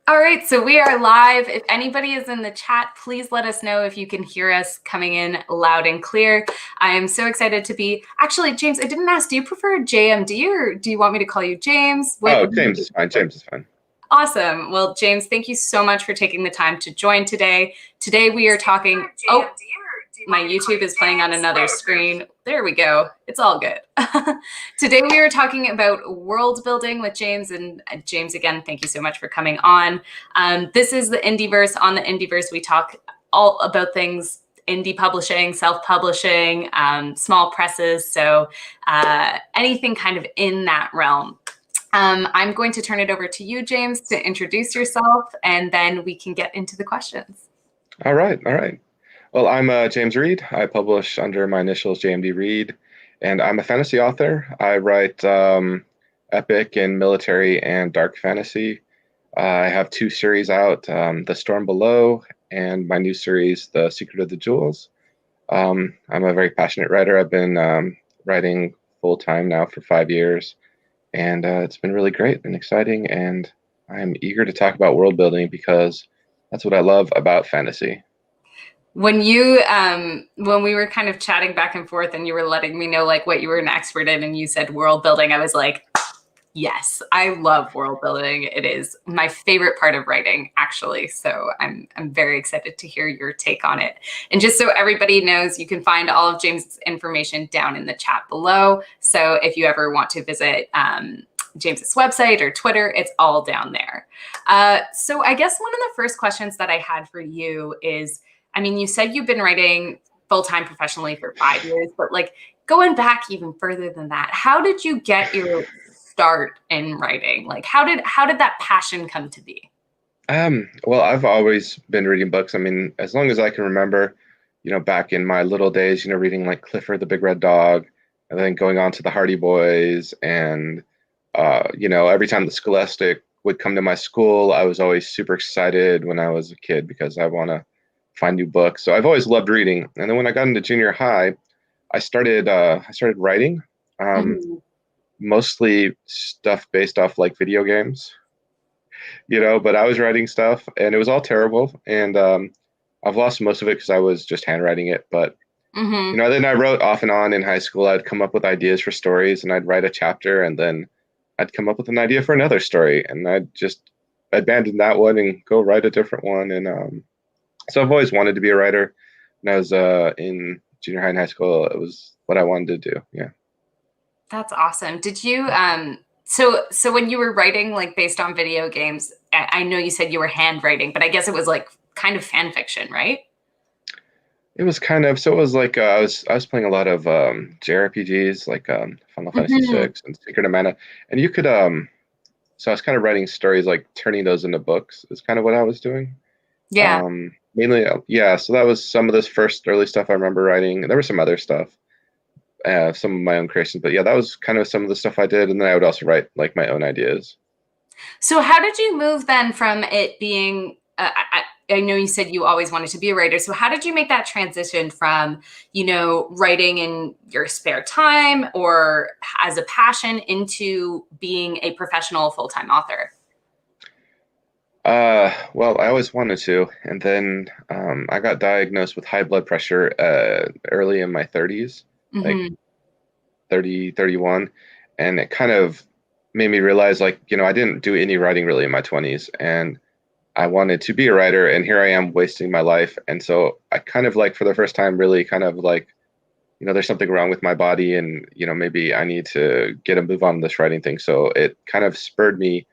All right, so we are live. If anybody is in the chat, please let us know if you can hear us coming in loud and clear. I am so excited to be, actually, James, I didn't ask, do you prefer JMD or do you want me to call you James? James is fine. James is fine. Awesome. Well, James, thank you so much for taking the time to join today. Today we are talking, oh, my YouTube is playing on another screen. There we go. It's all good. Today we are talking about world building with James. And James, again, thank you so much for coming on. This is the IndieVerse. On the IndieVerse, we talk all about things indie publishing, self-publishing, small presses. So anything kind of in that realm. I'm going to turn it over to you, James, to introduce yourself, and then we can get into the questions. All right. Well, I'm James Reid. I publish under my initials JMD Reid, and I'm a fantasy author. I write epic and military and dark fantasy. I have 2 series out, The Storm Below and my new series, The Secret of the Jewels. I'm a very passionate writer. I've been writing full-time now for 5 years, and it's been really great and exciting, and I'm eager to talk about world building because that's what I love about fantasy. When you, when we were kind of chatting back and forth and you were letting me know like what you were an expert in and you said world building, I was like, yes, I love world building. It is my favorite part of writing, actually. So I'm very excited to hear your take on it. And just so everybody knows, you can find all of James's information down in the chat below. So if you ever want to visit James's website or Twitter, it's all down there. So I guess one of the first questions that I had for you is, I mean, you said you've been writing full-time professionally for 5 years, but like going back even further than that, how did you get your start in writing? Like how did that passion come to be? Well, I've always been reading books. I mean, as long as I can remember, back in my little days, reading like Clifford the Big Red Dog, and then going on to the Hardy Boys, and every time the Scholastic would come to my school, I was always super excited when I was a kid because I want to find new books. So I've always loved reading. And then when I got into junior high, I started writing, mostly stuff based off like video games, but I was writing stuff and it was all terrible. And I've lost most of it because I was just handwriting it. But then I wrote off and on in high school. I'd come up with ideas for stories and I'd write a chapter and then I'd come up with an idea for another story and I'd just abandon that one and go write a different one. And so I've always wanted to be a writer. When I was in junior high and high school, it was what I wanted to do. Yeah. That's awesome. Did you, so when you were writing like based on video games, I know you said you were handwriting, but I guess it was like kind of fan fiction, right? It was kind of, so it was like, I was playing a lot of JRPGs like Final Fantasy VI and Secret of Mana. And you could, so I was kind of writing stories, like turning those into books is kind of what I was doing. Yeah. Mainly, yeah. So that was some of this first early stuff I remember writing. There was some other stuff, some of my own creations, but yeah, that was kind of some of the stuff I did. And then I would also write like my own ideas. So how did you move then from it being, I know you said you always wanted to be a writer. So how did you make that transition from, writing in your spare time or as a passion into being a professional full-time author? Well, I always wanted to, and then I got diagnosed with high blood pressure early in my 30s, like 30, 31, and it kind of made me realize, like, I didn't do any writing really in my 20s, and I wanted to be a writer, and here I am wasting my life. And so I kind of like, for the first time, really kind of like, there's something wrong with my body, and maybe I need to get a move on this writing thing. So it kind of spurred me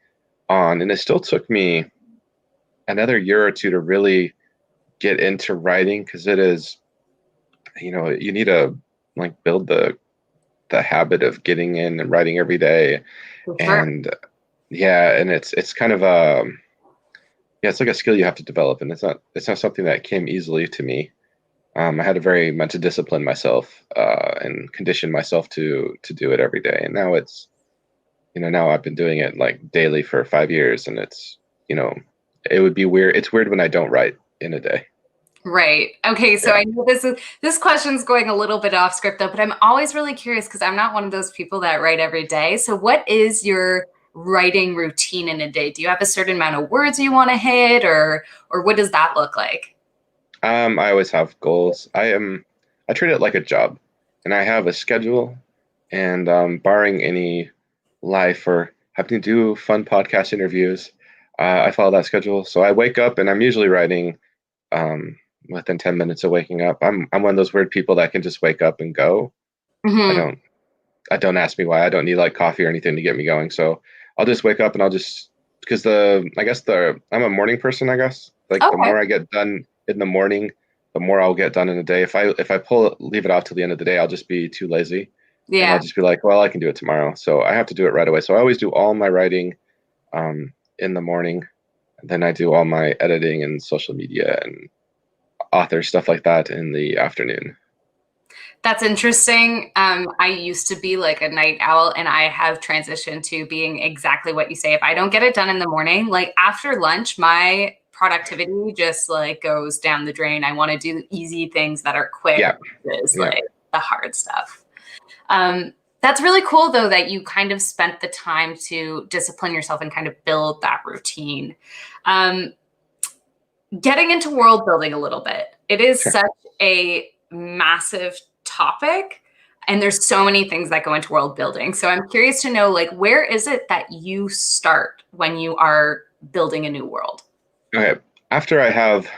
on, and it still took me another year or two to really get into writing, because it is, you need to like build the habit of getting in and writing every day. Sure. And yeah, and it's kind of it's like a skill you have to develop, and it's not something that came easily to me. I had to very much discipline myself and condition myself to do it every day. And now it's, now I've been doing it like daily for 5 years, and it's, it would be weird. It's weird when I don't write in a day. Right. Okay. So yeah. I know this question's going a little bit off script though, but I'm always really curious because I'm not one of those people that write every day. So what is your writing routine in a day? Do you have a certain amount of words you want to hit, or what does that look like? I always have goals. I treat it like a job, and I have a schedule, and barring any life or having to do fun podcast interviews, I follow that schedule. So I wake up and I'm usually writing within 10 minutes of waking up. I'm one of those weird people that can just wake up and go. Mm-hmm. I don't ask me why. I don't need like coffee or anything to get me going. So I'll just wake up and I'll just, because I'm a morning person, I guess. Like the Okay. more I get done in the morning, the more I'll get done in a day. If I leave it off till the end of the day, I'll just be too lazy. And I'll Yeah. just be like, well, I can do it tomorrow. So I have to do it right away. So I always do all my writing in the morning. And then I do all my editing and social media and author stuff like that in the afternoon. That's interesting. I used to be like a night owl, and I have transitioned to being exactly what you say. If I don't get it done in the morning, like after lunch, my productivity just like goes down the drain. I want to do easy things that are quick, Yeah. versus Yeah. like the hard stuff. That's really cool though, that you kind of spent the time to discipline yourself and kind of build that routine. Getting into world building a little bit, it is Sure. such a massive topic, and there's so many things that go into world building. So I'm curious to know, like, where is it that you start when you are building a new world? Okay. After I have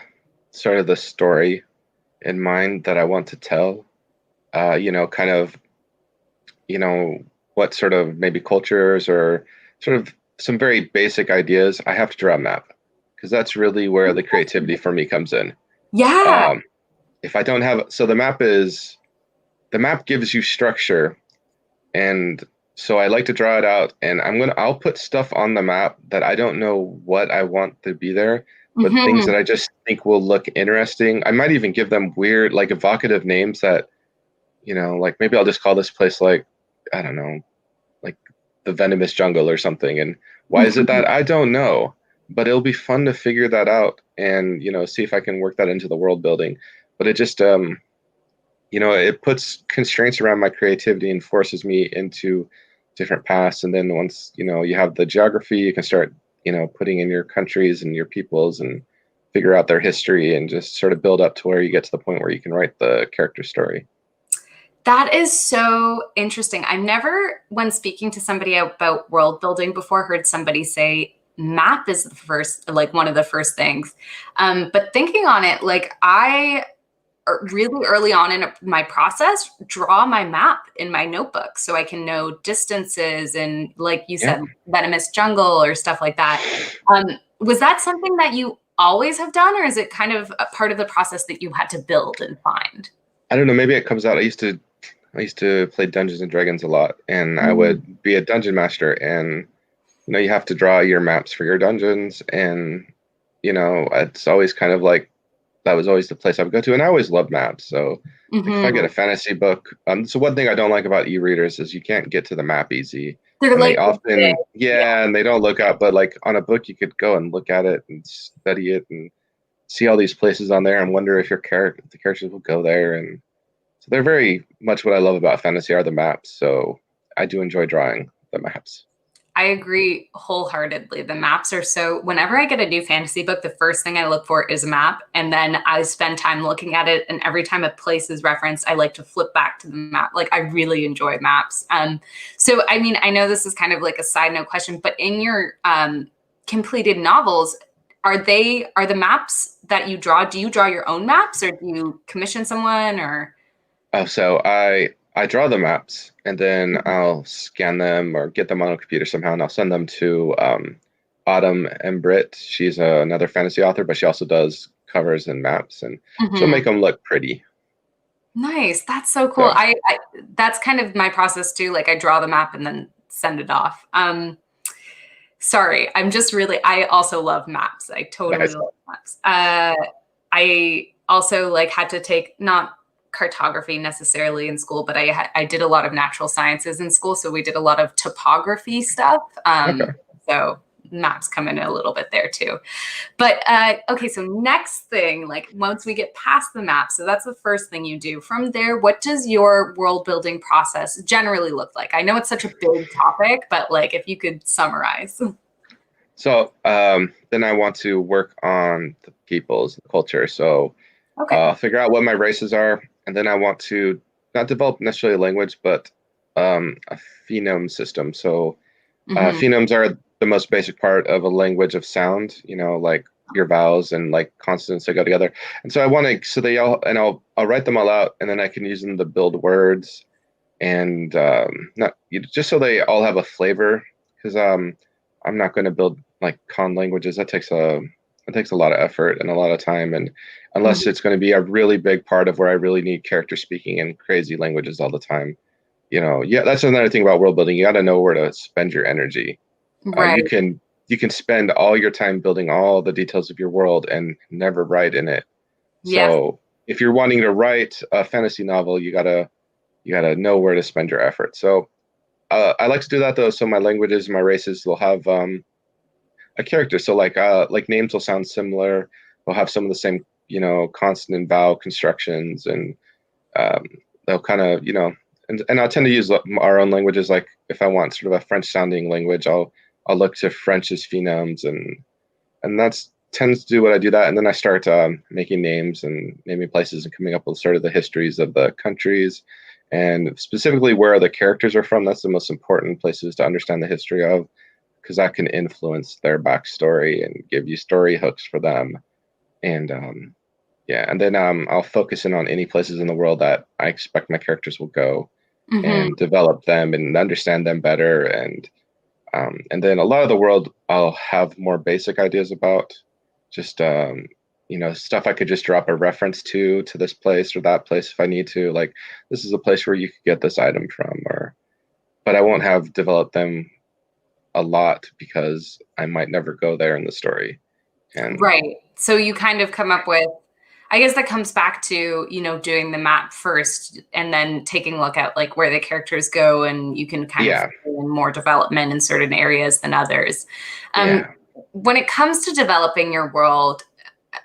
sort of the story in mind that I want to tell, kind of, what sort of maybe cultures or sort of some very basic ideas, I have to draw a map because that's really where the creativity for me comes in. Yeah. If I don't have, so the map gives you structure, and so I like to draw it out, and I'll put stuff on the map that I don't know what I want to be there, but things Mm-hmm. that I just think will look interesting. I might even give them weird, like evocative names that, like maybe I'll just call this place like, I don't know, like the venomous jungle or something. And why is it Mm-hmm. that? I don't know, but it'll be fun to figure that out and, see if I can work that into the world building. But it just, it puts constraints around my creativity and forces me into different paths. And then once, you have the geography, you can start, putting in your countries and your peoples and figure out their history and just sort of build up to where you get to the point where you can write the character story. That is so interesting. I've never, when speaking to somebody about world building before, heard somebody say map is the first, like one of the first things. But thinking on it, like I really early on in my process, draw my map in my notebook so I can know distances and, like you Yeah. said, venomous jungle or stuff like that. Was that something that you always have done, or is it kind of a part of the process that you had to build and find? I don't know. Maybe it comes out. I used to play Dungeons and Dragons a lot, and I Mm. would be a dungeon master, and you have to draw your maps for your dungeons, and it's always kind of like that was always the place I would go to, and I always loved maps. So like if I get Mhm. a fantasy book, so one thing I don't like about e-readers is you can't get to the map easy, They're and they like big. often, Yeah. yeah, and they don't look out. But like on a book, you could go and look at it and study it and see all these places on there and wonder if the characters will go there. And so they're very much what I love about fantasy are the maps. So I do enjoy drawing the maps. I agree wholeheartedly. The maps are so, whenever I get a new fantasy book, the first thing I look for is a map. And then I spend time looking at it. And every time a place is referenced, I like to flip back to the map. Like I really enjoy maps. So, I mean, I know this is kind of like a side note question, but in your completed novels, are the maps that you draw, do you draw your own maps, or do you commission someone, or? So I draw the maps and then I'll scan them or get them on a computer somehow, and I'll send them to Autumn and Britt. She's another fantasy author, but she also does covers and maps, and she'll make Mhm. them look pretty. Nice. That's so cool. So I that's kind of my process too. Like I draw the map and then send it off. Sorry, I also love maps. I totally nice. love maps. I also like had to take, not cartography necessarily in school, but I did a lot of natural sciences in school. So we did a lot of topography stuff. Okay. So maps come in a little bit there too. But okay, so next thing, like once we get past the map, so that's the first thing you do. From there, what does your world building process generally look like? I know it's such a big topic, but like if you could summarize. So then I want to work on the people's culture. So figure out what my races are, and then I want to not develop necessarily a language, but a phenome system. So phonemes are the most basic part of a language of sound, you know, like your vowels and like consonants that go together. And so I want to, so they all, and I'll write them all out, and then I can use them to build words, and not just so they all have a flavor, because I'm not going to build like con languages. That takes a lot of effort and a lot of time, and unless it's going to be a really big part of where I really need character speaking in crazy languages all the time, you know. Yeah, that's another thing about world building. You got to know where to spend your energy. Right. You can spend all your time building all the details of your world and never write in it. So if you're wanting to write a fantasy novel, you gotta know where to spend your effort. So I like to do that though. So my languages, my races will have a character. So like names will sound similar. They'll have some of the same, you know, consonant vowel constructions, and they'll kind of, you know, and I'll tend to use our own languages. Like if I want sort of a French sounding language, I'll look to French's phonemes, and that's tends to do what I do that. And then I start making names and naming places and coming up with sort of the histories of the countries, and specifically where the characters are from. That's the most important places to understand the history of, because that can influence their backstory and give you story hooks for them. And and then I'll focus in on any places in the world that I expect my characters will go, and develop them and understand them better. And then a lot of the world I'll have more basic ideas about, just you know, stuff I could just drop a reference to this place or that place if I need to. Like, this is a place where you could get this item from, but I won't have developed them a lot because I might never go there in the story. And right. So you kind of come up with, I guess that comes back to, you know, doing the map first and then taking a look at like where the characters go, and you can kind of put in more development in certain areas than others. When it comes to developing your world,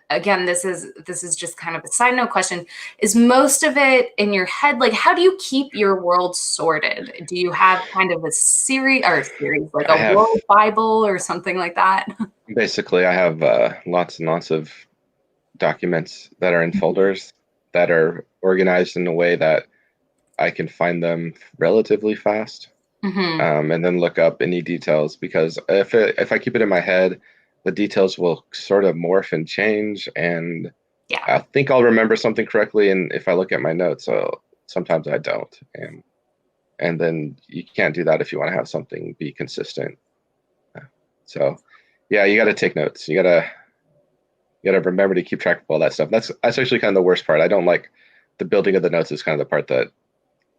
again, this is just kind of a side note question. Is most of it in your head? Like, how do you keep your world sorted? Do you have kind of a series like a world Bible or something like that? Basically, I have lots and lots of documents that are in folders that are organized in a way that I can find them relatively fast, and then look up any details, because if I keep it in my head, the details will sort of morph and change, and I think I'll remember something correctly, and if I look at my notes, so sometimes I don't, and then you can't do that if you want to have something be consistent. So yeah, you got to take notes. You got to remember to keep track of all that stuff. That's actually kind of the worst part. I don't like the building of the notes. Is kind of the part that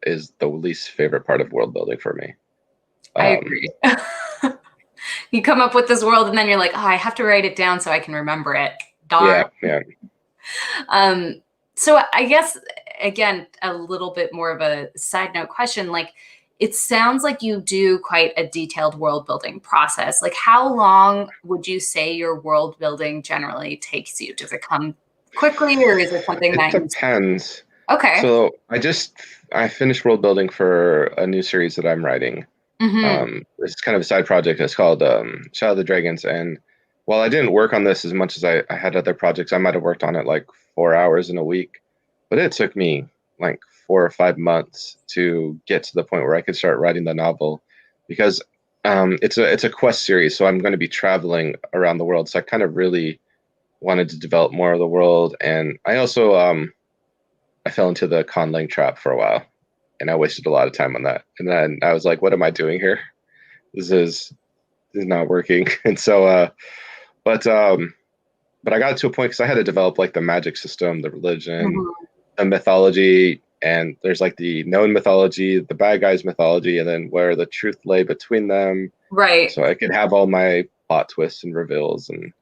is the least favorite part of world building for me. I agree. You come up with this world and then you're like, oh, I have to write it down so I can remember it. Darn. Yeah. So I guess, again, a little bit more of a side note question, like, it sounds like you do quite a detailed world building process. Like, how long would you say your world building generally takes you? Does it come quickly, or is it something that depends? Okay. So I finished world building for a new series that I'm writing. It's kind of a side project. It's called Shadow of the Dragons. And while I didn't work on this as much as I had other projects, I might have worked on it like 4 hours in a week. But it took me like 4 or 5 months to get to the point where I could start writing the novel, because it's a quest series. So I'm going to be traveling around the world. So I kind of really wanted to develop more of the world. And I also I fell into the conlang trap for a while, and I wasted a lot of time on that. And then I was like, what am I doing here? This is not working. And so, but I got to a point because I had to develop like the magic system, the religion, the mythology, and there's like the known mythology, the bad guys mythology, and then where the truth lay between them. Right. So I could have all my plot twists and reveals, and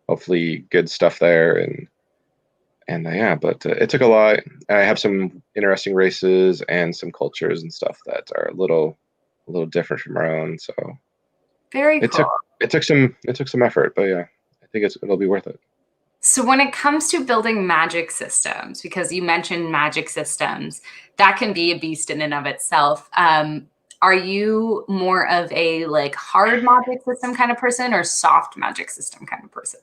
hopefully good stuff there. But it took a lot. I have some interesting races and some cultures and stuff that are a little different from our own. So very cool. it took some effort, but yeah, I think it'll be worth it. So when it comes to building magic systems, because you mentioned magic systems, that can be a beast in and of itself. Are you more of a like hard magic system kind of person or soft magic system kind of person?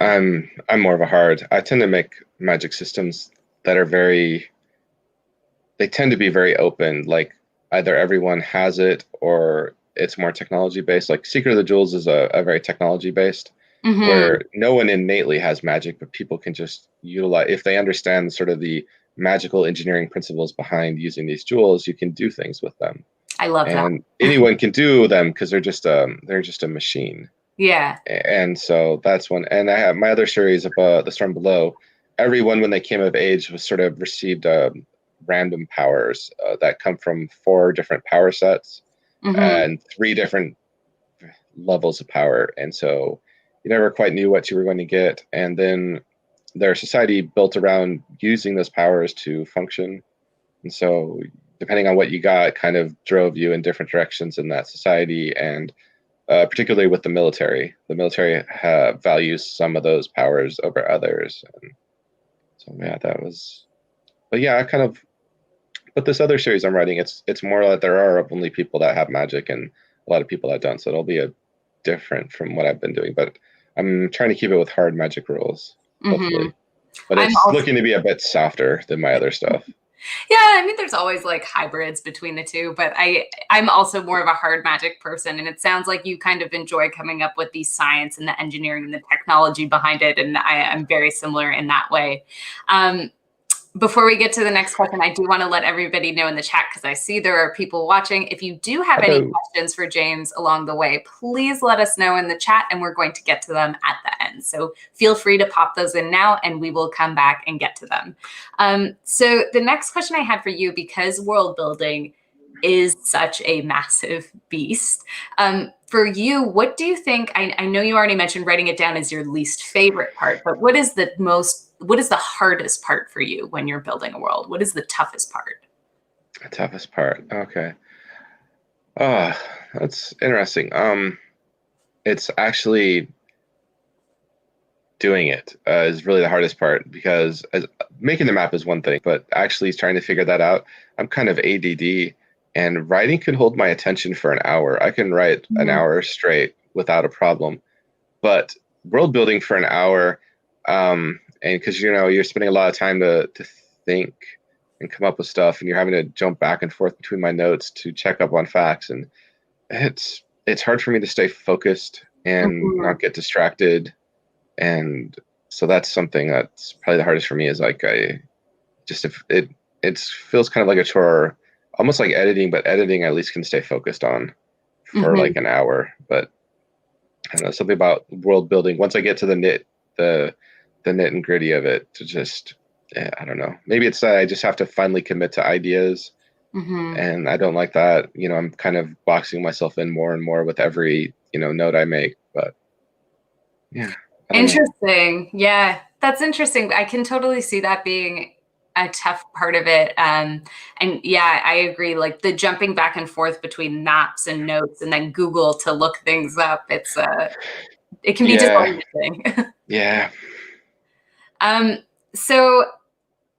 I'm more of a hard. I tend to make magic systems that are they tend to be very open. Like either everyone has it or it's more technology based. Like Secret of the Jewels is a very technology based, Mm-hmm. where no one innately has magic, but people can just utilize if they understand sort of the magical engineering principles behind using these jewels. You can do things with them, I love that. and anyone can do them because they're just a machine. Yeah. And so that's one. And I have my other series of The Storm Below. Everyone, when they came of age, was sort of received random powers that come from 4 different power sets Mm-hmm. and 3 different levels of power. And so you never quite knew what you were going to get. And then their society built around using those powers to function. And so depending on what you got, kind of drove you in different directions in that society. And particularly with the military. The military values some of those powers over others. And so yeah, that was. But yeah, I kind of. But this other series I'm writing, it's more that there are only people that have magic and a lot of people that don't. So it'll be a different from what I've been doing. But I'm trying to keep it with hard magic rules, Mm-hmm. hopefully. But I'm it's also looking to be a bit softer than my other stuff. Yeah, I mean, there's always like hybrids between the two, but I'm also more of a hard magic person, and it sounds like you kind of enjoy coming up with the science and the engineering and the technology behind it, and I'm very similar in that way. Um, Before we get to the next question, I do want to let everybody know in the chat, because I see there are people watching. If you do have any Hello. questions for James along the way, please let us know in the chat and we're going to get to them at the end. So feel free to pop those in now and we will come back and get to them. So the next question I had for you, because world building is such a massive beast. For you, what do you think? I know you already mentioned writing it down is your least favorite part, but what is the hardest part for you when you're building a world? What is the toughest part? The toughest part. Okay. That's interesting. It's actually doing it is really the hardest part because making the map is one thing, but actually trying to figure that out. I'm kind of ADD, and writing can hold my attention for an hour. I can write an hour straight without a problem, but world building for an hour, and because you're spending a lot of time to think and come up with stuff, and you're having to jump back and forth between my notes to check up on facts, and it's hard for me to stay focused and Mhm. not get distracted. And so that's something that's probably the hardest for me is like I just if it feels kind of like a chore, almost like editing, but editing I at least can stay focused on for Mhm. like an hour. But I don't know, something about world building. Once I get to the nit and gritty of it, to just I don't know. Maybe it's that I just have to finally commit to ideas, Mhm. and I don't like that. I'm kind of boxing myself in more and more with every note I make. But yeah, I don't know. Interesting. Yeah, that's interesting. I can totally see that being a tough part of it. And yeah, I agree. Like the jumping back and forth between maps and notes and then Google to look things up. It can be Yeah, disorienting. yeah. um, so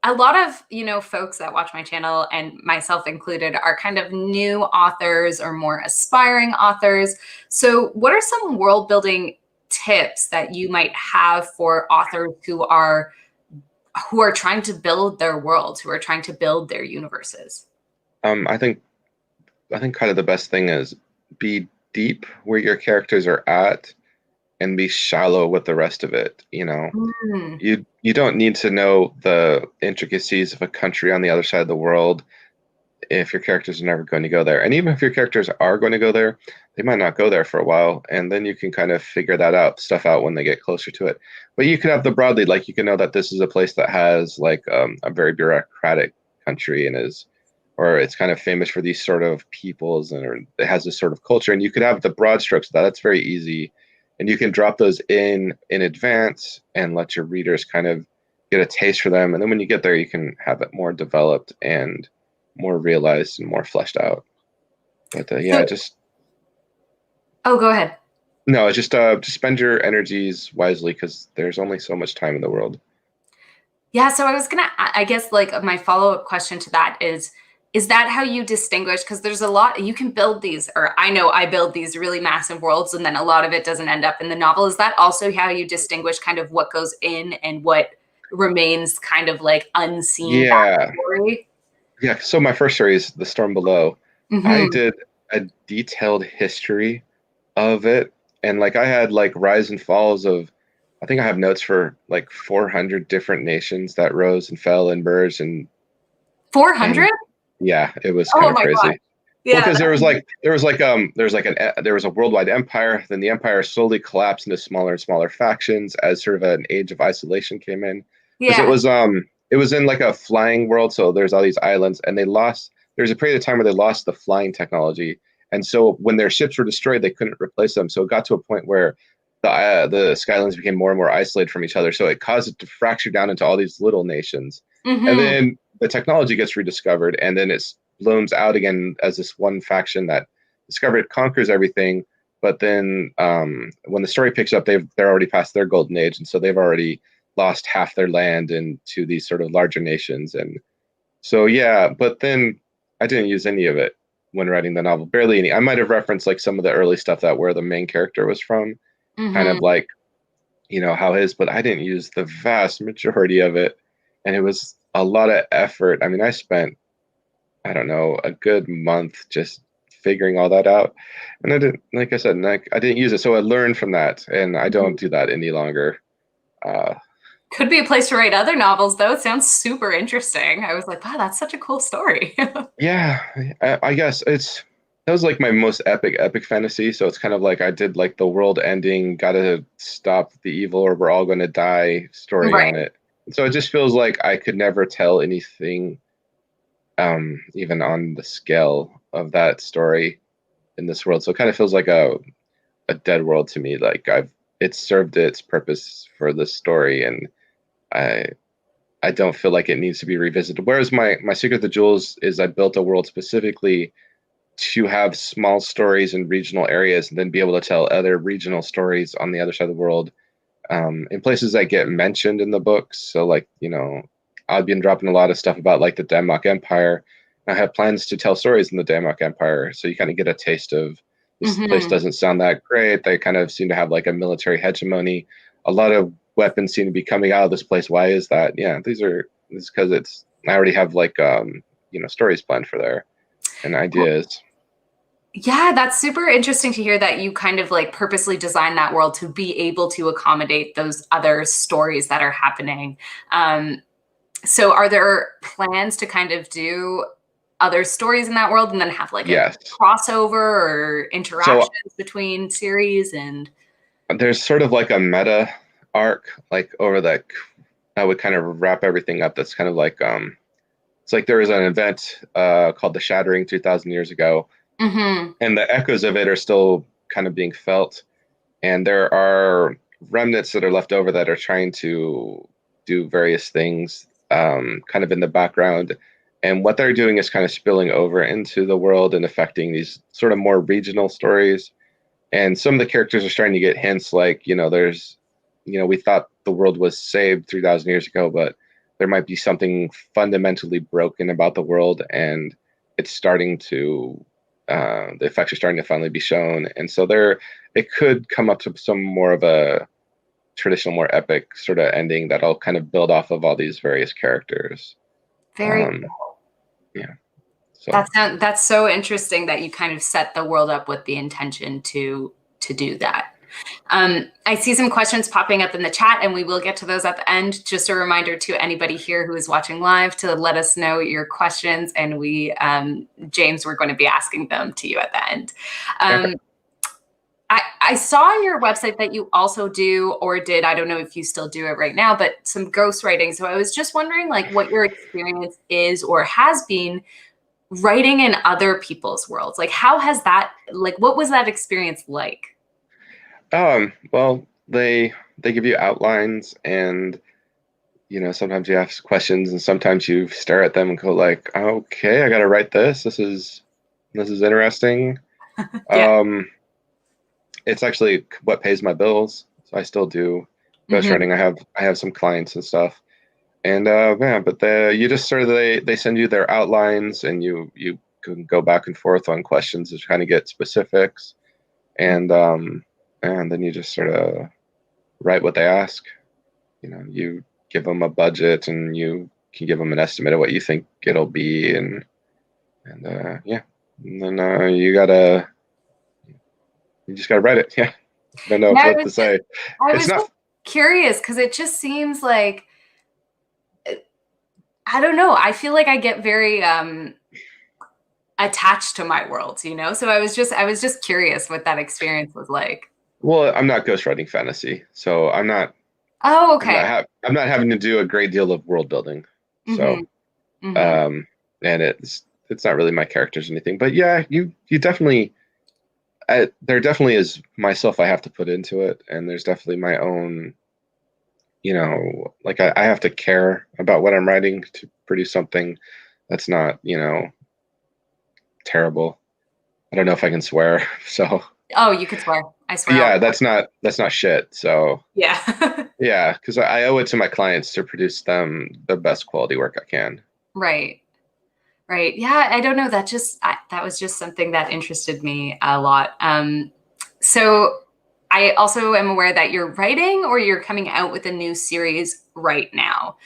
a lot of folks that watch my channel and myself included are kind of new authors or more aspiring authors. So what are some world building tips that you might have for authors who are trying to build their worlds, who are trying to build their universes? Um, I think I think kind of the best thing is be deep where your characters are at and be shallow with the rest of it. Mm, You don't need to know the intricacies of a country on the other side of the world if your characters are never going to go there. And even if your characters are going to go there, they might not go there for a while, and then you can kind of figure that stuff out when they get closer to it. But you can have the broadly, like you can know that this is a place that has like a very bureaucratic country and or it's kind of famous for these sort of peoples or it has this sort of culture, and you could have the broad strokes of that. That's very easy, and you can drop those in advance and let your readers kind of get a taste for them, and then when you get there, you can have it more developed and more realized and more fleshed out. But yeah, so, just oh, go ahead. No, it's just spend your energies wisely because there's only so much time in the world. Yeah, so I was gonna, I guess, like my follow-up question to that is that how you distinguish? Because there's a lot, you can build these, or I know I build these really massive worlds, and then a lot of it doesn't end up in the novel. Is that also how you distinguish kind of what goes in and what remains kind of like unseen Yeah. backstory? Yeah. So my first story is The Storm Below. I Mm-hmm. did a detailed history of it. And like I had like rise and falls of, I think I have notes for like 400 different nations that rose and fell and merged and 400? yeah, it was kind Oh of my God. crazy. Well, Yeah. because there was a worldwide empire, then the empire slowly collapsed into smaller and smaller factions as sort of an age of isolation came in. Because Yeah. it was in like a flying world, so there's all these islands, and there's a period of time where they lost the flying technology, and so when their ships were destroyed, they couldn't replace them. So it got to a point where the Skylands became more and more isolated from each other. So it caused it to fracture down into all these little nations, and Mm-hmm. then the technology gets rediscovered, and then it's blooms out again as this one faction that discovered conquers everything. But then when the story picks up, they're already past their golden age, and so they've already lost half their land into these sort of larger nations. And so yeah, but then I didn't use any of it when writing the novel, barely any. I might have referenced like some of the early stuff that where the main character was from, kind of Mm-hmm. like how his, but I didn't use the vast majority of it, and it was a lot of effort. I mean, I spent, I don't know, a good month just figuring all that out. And I didn't, like I said, like I didn't use it. So I learned from that, and I don't do that any longer. Uh, Could be a place to write other novels, though. It sounds super interesting. I was like, wow, that's such a cool story. yeah, I guess that was like my most epic fantasy. So it's kind of like I did like the world ending, gotta stop the evil or we're all gonna die story Right. on it. So it just feels like I could never tell anything, even on the scale of that story in this world. So it kind of feels like a dead world to me. Like it's served its purpose for the story, and I I don't feel like it needs to be revisited. Whereas my Secret of the Jewels is I built a world specifically to have small stories in regional areas and then be able to tell other regional stories on the other side of the world, in places that get mentioned in the books. So like, I've been dropping a lot of stuff about like the Denmark Empire. I have plans to tell stories in the Denmark Empire. So you kind of get a taste of this place Mm-hmm. doesn't sound that great. They kind of seem to have like a military hegemony. A lot of weapons seem to be coming out of this place. Why is that? Yeah, this is because I already have like stories planned for there and ideas. Yeah, that's super interesting to hear that you kind of like purposely designed that world to be able to accommodate those other stories that are happening. Um, so are there plans to kind of do other stories in that world and then have like a Yes. crossover or So interactions between series and there's sort of like a meta arc like over that would kind of wrap everything up. That's kind of like it's like there was an event called the Shattering 2,000 years ago, mm-hmm. and the echoes of it are still kind of being felt. And there are remnants that are left over that are trying to do various things, kind of in the background. And what they're doing is kind of spilling over into the world and affecting these sort of more regional stories. And some of the characters are starting to get hints like, we thought the world was saved 3,000 years ago, but there might be something fundamentally broken about the world, and it's starting to, the effects are starting to finally be shown. And so it could come up to some more of a traditional, more epic sort of ending that'll kind of build off of all these various characters. Very Um, yeah. So that's so interesting that you kind of set the world up with the intention to do that. I see some questions popping up in the chat, and we will get to those at the end. Just a reminder to anybody here who is watching live to let us know your questions, and James, we're going to be asking them to you at the end. okay. I saw on your website that you also do, or did, I don't know if you still do it right now, but some ghostwriting. So I was just wondering like what your experience is or has been writing in other people's worlds. Like how has that, like what was that experience like? Well, they give you outlines, and sometimes you ask questions, and sometimes you stare at them and go like, okay, I got to write this. This is interesting. Yeah. Um, it's actually what pays my bills. So I still do ghostwriting. I have some clients and stuff. And yeah, but you just sort of they send you their outlines, and you can go back and forth on questions to kind of get specifics, and then you just sort of write what they ask. You know, you give them a budget, and you can give them an estimate of what you think it'll be, and yeah, and then you just gotta write it. Yeah, I don't know what to say. I It's was not. curious because it just seems like, I don't know. I feel like I get very attached to my worlds, you know? So I was just curious what that experience was like. Well, I'm not ghostwriting fantasy, so I'm not. Oh, okay. I'm not having to do a great deal of world building. So, and it's not really my characters or anything. But yeah, you definitely. There definitely is myself I have to put into it, and there's definitely my own. You know, like I have to care about what I'm writing to produce something that's not, terrible. I don't know if I can swear, so. Oh, you could swear. I swear. Yeah, that's not shit. So yeah. yeah, because I owe it to my clients to produce them the best quality work I can. Right. Right. Yeah. I don't know. That was just something that interested me a lot. So I also am aware that you're writing or you're coming out with a new series right now.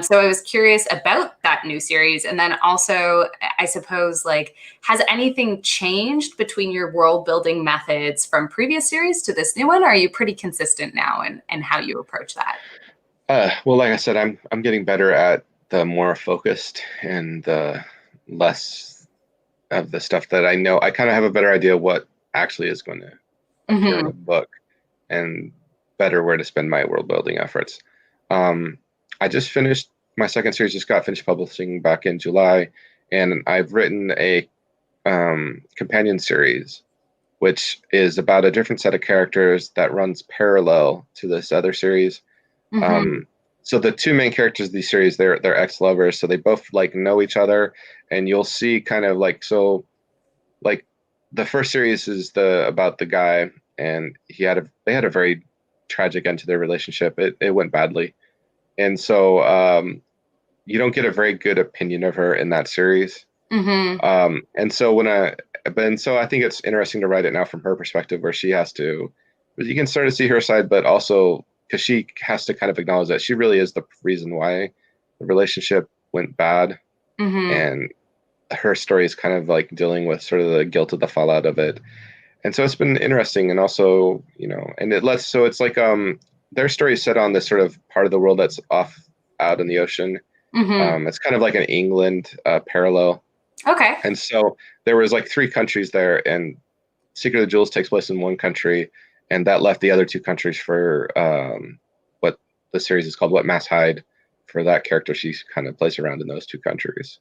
So I was curious about that new series. And then also, I suppose, like, has anything changed between your world building methods from previous series to this new one? Or are you pretty consistent now in how you approach that? Well, like I said, I'm getting better at the more focused and the less of the stuff that I know. I kind of have a better idea what actually is going to appear in a book, and better where to spend my world building efforts. I just finished my second series, just got finished publishing back in July, and I've written a companion series, which is about a different set of characters that runs parallel to this other series. So the two main characters of the series, they're ex-lovers, so they both like know each other, and you'll see kind of like, so like the first series is about the guy, and they had a very tragic end to their relationship. It went badly, and so you don't get a very good opinion of her in that series. And so I think it's interesting to write it now from her perspective, where she has to, you can start to see her side, but also because she has to kind of acknowledge that she really is the reason why the relationship went bad, and her story is kind of like dealing with sort of the guilt of the fallout of it. And so it's been interesting, and also, and it's like their story is set on this sort of part of the world that's off out in the ocean. It's kind of like an England parallel. Okay. And so there was like 3 countries there, and Secret of the Jewels takes place in one country, and that left the other 2 countries for what the series is called, What Mass Hide, for that character. She kind of plays around in those 2 countries.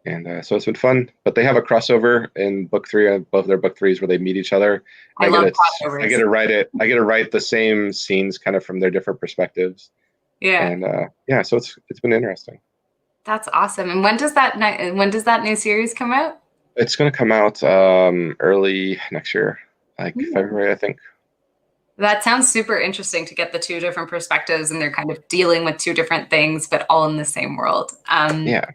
And so it's been fun, but they have a crossover in book 3, both their book 3s, where they meet each other. I love crossovers. I get to write the same scenes kind of from their different perspectives. Yeah. And yeah, so it's been interesting. That's awesome. And when does that new series come out? It's going to come out early next year, like February, I think. That sounds super interesting to get the 2 different perspectives, and they're kind of dealing with 2 different things, but all in the same world. Yeah.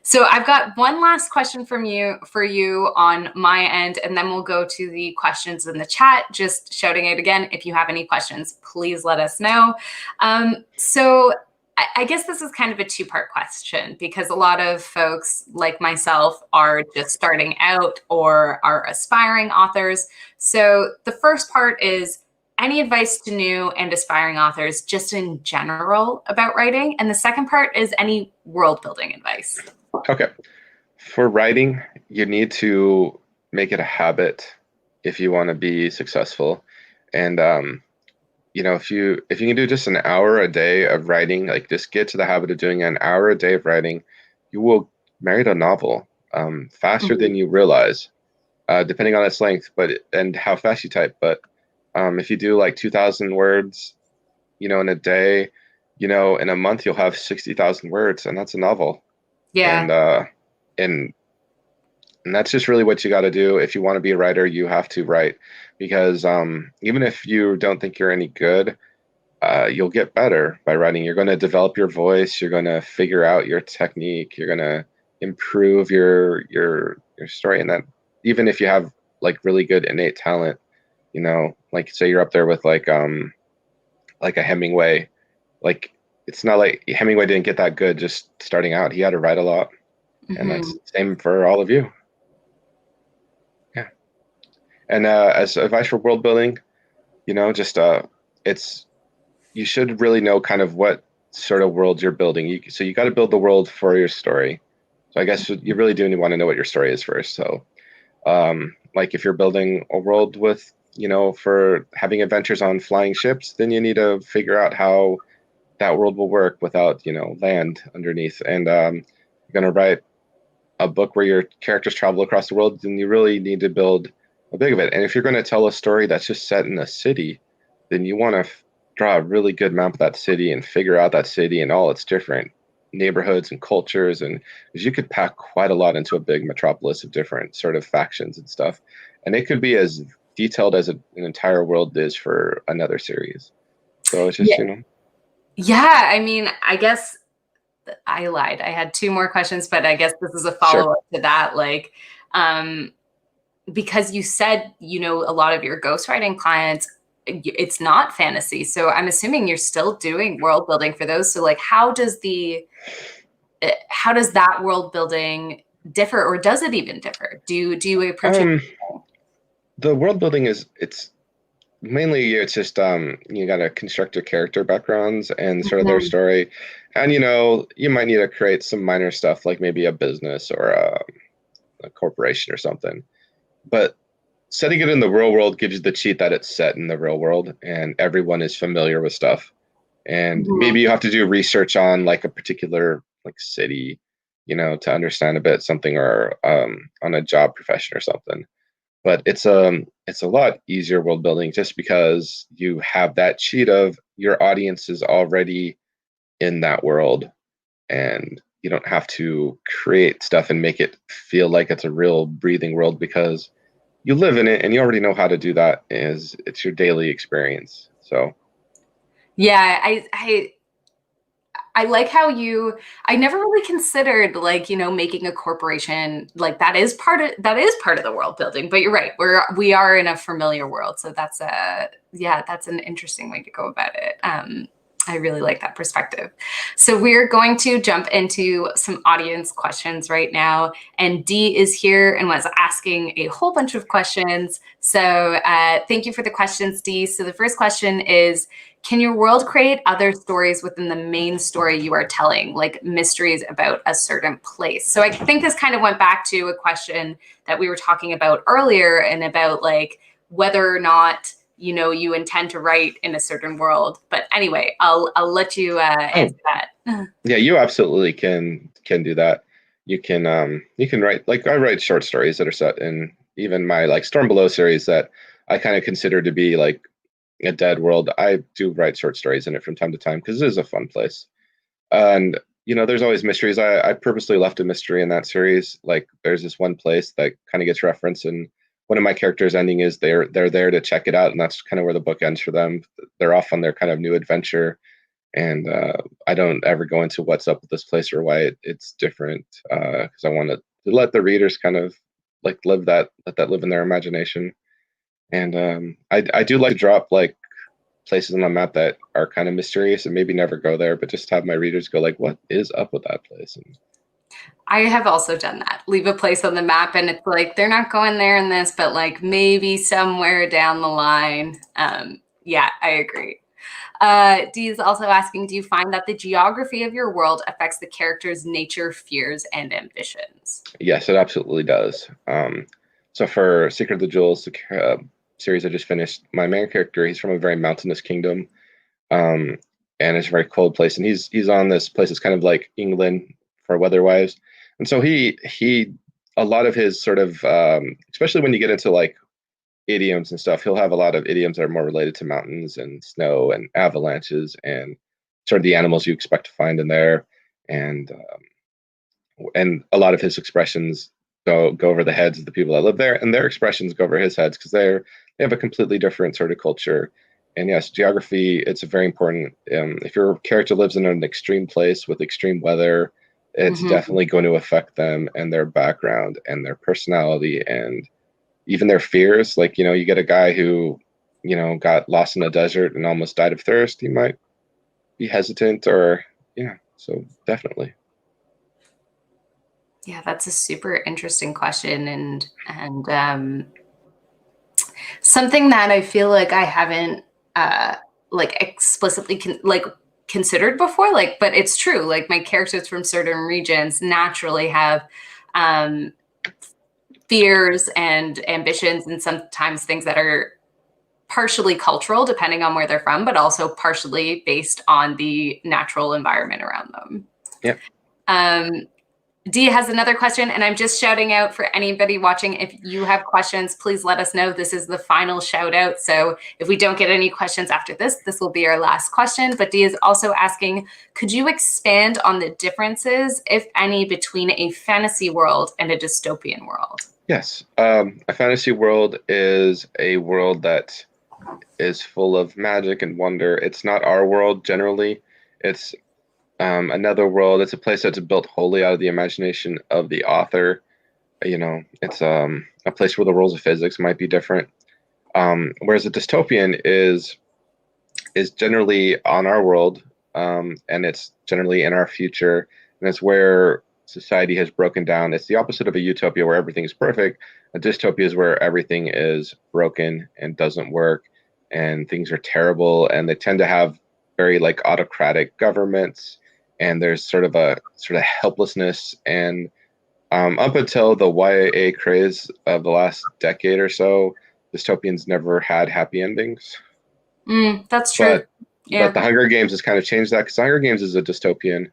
So I've got one last question for you on my end, and then we'll go to the questions in the chat. Just shouting it again. If you have any questions, please let us know. So I guess this is kind of a 2-part question, because a lot of folks like myself are just starting out or are aspiring authors. So the first part is, any advice to new and aspiring authors just in general about writing? And the second part is, any world building advice? Okay. For writing, you need to make it a habit if you want to be successful. And if you can do just an hour a day of writing, like just get to the habit of doing an hour a day of writing, you will write a novel faster than you realize, depending on its length, and how fast you type. But if you do like 2,000 words, in a day, in a month you'll have 60,000 words, and that's a novel. Yeah. And And that's just really what you got to do. If you want to be a writer, you have to write, because even if you don't think you're any good, you'll get better by writing. You're going to develop your voice. You're going to figure out your technique. You're going to improve your story. And that, even if you have like really good innate talent, you know, like say you're up there with like a Hemingway, like it's not like Hemingway didn't get that good just starting out. He had to write a lot, and that's the same for all of you. Yeah. And as advice for world building, you know, just it's you should really know kind of what sort of world you're building. So you got to build the world for your story. So I guess you really do want to know what your story is first. So like if you're building a world with, you know, for having adventures on flying ships, then you need to figure out how that world will work without, you know, land underneath. And you're going to write a book where your characters travel across the world, then you really need to build a big of it. And if you're going to tell a story that's just set in a city, then you want to draw a really good map of that city and figure out that city and all its different neighborhoods and cultures. And because you could pack quite a lot into a big metropolis of different sort of factions and stuff. And it could be as detailed as an entire world is for another series. So it's just, you know. Yeah, I mean, I guess I lied. I had two more questions, but I guess this is a follow-up to that. Like, because you said, you know, a lot of your ghostwriting clients, it's not fantasy. So I'm assuming you're still doing world building for those. So like, how does that world building differ, or does it even differ? Do you approach it? The world building it's mainly just you got to construct your character backgrounds and sort of their story, and you know you might need to create some minor stuff like maybe a business or a corporation or something, but setting it in the real world gives you the cheat that it's set in the real world and everyone is familiar with stuff, and maybe you have to do research on like a particular like city, you know, to understand a bit something, or on a job profession or something. But it's a lot easier world building just because you have that cheat of your audience is already in that world, and you don't have to create stuff and make it feel like it's a real breathing world because you live in it and you already know how to do that. It's your daily experience. So yeah, I like how I never really considered like, you know, making a corporation, like that is part of the world building, but you're right. We are in a familiar world. So that's an interesting way to go about it. I really like that perspective. So we're going to jump into some audience questions right now. And Dee is here and was asking a whole bunch of questions. So thank you for the questions, Dee. So the first question is, can your world create other stories within the main story you are telling, like mysteries about a certain place? So I think this kind of went back to a question that we were talking about earlier, and about like whether or not, you know, you intend to write in a certain world. But anyway, I'll let you answer that. Yeah, you absolutely can do that. You can write, like I write short stories that are set in even my like Storm Below series that I kind of consider to be like a dead world. I do write short stories in it from time to time because it is a fun place. And you know, there's always mysteries. I purposely left a mystery in that series. Like there's this one place that kind of gets referenced, and one of my characters' ending is they're there to check it out, and that's kind of where the book ends for them. They're off on their kind of new adventure, and I don't ever go into what's up with this place or why it's different, because I want to let the readers kind of like let that live in their imagination. And I do like to drop like places on the map that are kind of mysterious and maybe never go there, but just have my readers go like, what is up with that place? And I have also done that. Leave a place on the map and it's like, they're not going there in this, but like maybe somewhere down the line. Yeah, I agree. Dee is also asking, do you find that the geography of your world affects the character's nature, fears, and ambitions? yes, it absolutely does. So for Secret of the Jewels, the series I just finished, my main character, he's from a very mountainous kingdom, and it's a very cold place. And he's on this place that's kind of like England for weather-wise. And so he a lot of his sort of, especially when you get into like idioms and stuff, he'll have a lot of idioms that are more related to mountains and snow and avalanches and sort of the animals you expect to find in there. And a lot of his expressions go over the heads of the people that live there, and their expressions go over his heads because they have a completely different sort of culture. And yes, geography, it's very important. If your character lives in an extreme place with extreme weather, it's definitely going to affect them and their background and their personality and even their fears. Like, you get a guy who, got lost in a desert and almost died of thirst. He might be hesitant or, yeah, so definitely. Yeah, that's a super interesting question, and something that I feel like I haven't like explicitly considered before. Like, but it's true. Like my characters from certain regions naturally have fears and ambitions, and sometimes things that are partially cultural, depending on where they're from, but also partially based on the natural environment around them. Yep. Dee has another question, and I'm just shouting out for anybody watching. If you have questions, please let us know. This is the final shout out. So if we don't get any questions after this will be our last question. But Dee is also asking, could you expand on the differences, if any, between a fantasy world and a dystopian world? Yes. A fantasy world is a world that is full of magic and wonder. It's not our world generally. It's another world. It's a place that's built wholly out of the imagination of the author. It's a place where the rules of physics might be different. Whereas a dystopian is generally on our world, and it's generally in our future, and it's where society has broken down. It's the opposite of a utopia where everything is perfect. A dystopia is where everything is broken and doesn't work, and things are terrible, and they tend to have very like autocratic governments, and there's sort of helplessness. And up until the YA craze of the last decade or so, dystopians never had happy endings. That's true. But the Hunger Games has kind of changed that, because the Hunger Games is a dystopian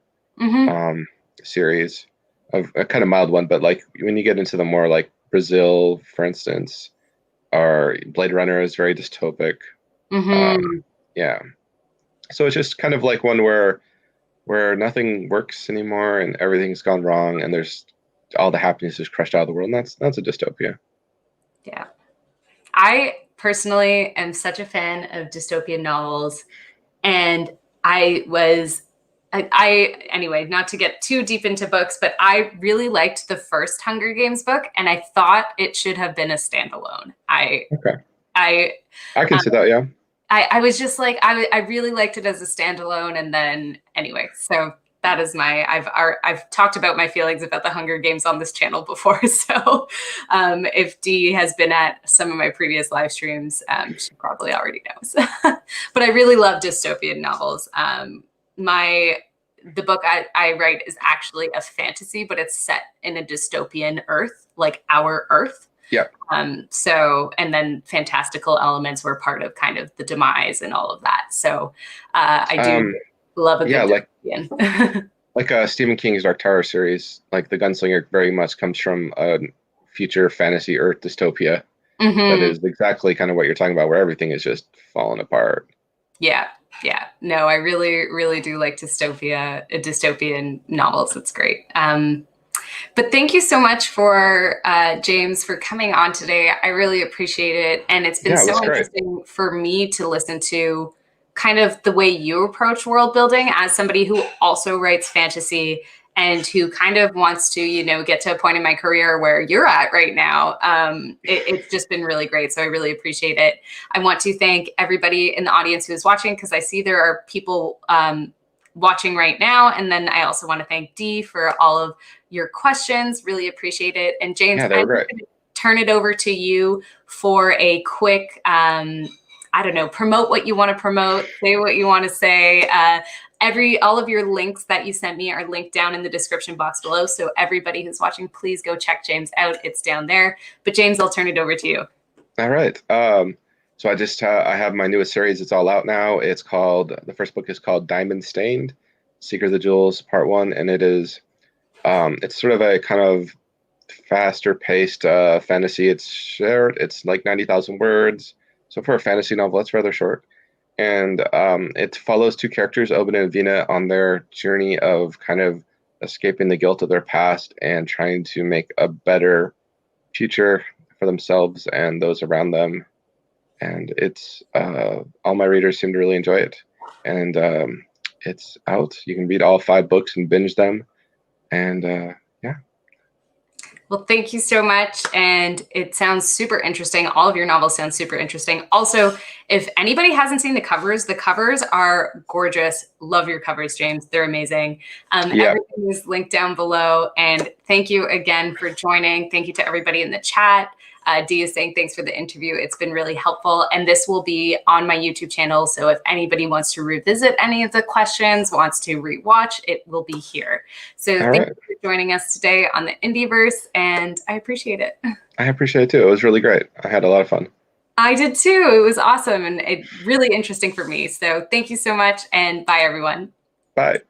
series, of a kind of mild one. But like when you get into the more like Brazil, for instance, or Blade Runner is very dystopic. Yeah. So it's just kind of like one where nothing works anymore and everything's gone wrong and there's all the happiness is crushed out of the world. And that's a dystopia. Yeah. I personally am such a fan of dystopian novels, and anyway, not to get too deep into books, but I really liked the first Hunger Games book, and I thought it should have been a standalone. I can see that. Yeah. I was just like, I really liked it as a standalone. And then anyway, so that is I've talked about my feelings about the Hunger Games on this channel before. So if Dee has been at some of my previous live streams, she probably already knows. But I really love dystopian novels. The book I write is actually a fantasy, but it's set in a dystopian Earth, like our Earth. Yeah. So, and then fantastical elements were part of kind of the demise and all of that. So I do love a good dystopian. Like Stephen King's Dark Tower series, like the Gunslinger very much comes from a future fantasy Earth dystopia. That is exactly kind of what you're talking about, where everything is just falling apart. Yeah. Yeah. No, I really, really do like dystopian novels. It's great. But thank you so much for James for coming on today. I really appreciate it. And it's been so interesting for me to listen to kind of the way you approach world building as somebody who also writes fantasy and who kind of wants to, get to a point in my career where you're at right now. It's just been really great. So I really appreciate it. I want to thank everybody in the audience who is watching, because I see there are people watching right now. And then I also want to thank Dee for all of your questions. Really appreciate it. And James, I'm going to turn it over to you for a quick, promote what you want to promote, say what you want to say. All of your links that you sent me are linked down in the description box below. So everybody who's watching, please go check James out. It's down there. But James, I'll turn it over to you. All right. So I have my newest series. It's all out now. The first book is called Diamond Stained, Secret of the Jewels, Part 1. And it is, it's sort of a kind of faster paced fantasy. It's short. It's like 90,000 words. So for a fantasy novel, it's rather short. And it follows two characters, Oben and Vina, on their journey of kind of escaping the guilt of their past and trying to make a better future for themselves and those around them. And it's all my readers seem to really enjoy it. And it's out. You can read all 5 books and binge them. And yeah. Well, thank you so much. And it sounds super interesting. All of your novels sound super interesting. Also, if anybody hasn't seen the covers are gorgeous. Love your covers, James. They're amazing. Everything is linked down below. And thank you again for joining. Thank you to everybody in the chat. Dee is saying thanks for the interview. It's been really helpful. And this will be on my YouTube channel. So if anybody wants to revisit any of the questions, wants to rewatch, it will be here. So thank you for joining us today on the IndieVerse, and I appreciate it. I appreciate it too. It was really great. I had a lot of fun. I did too. It was awesome and really interesting for me. So thank you so much, and bye everyone. Bye.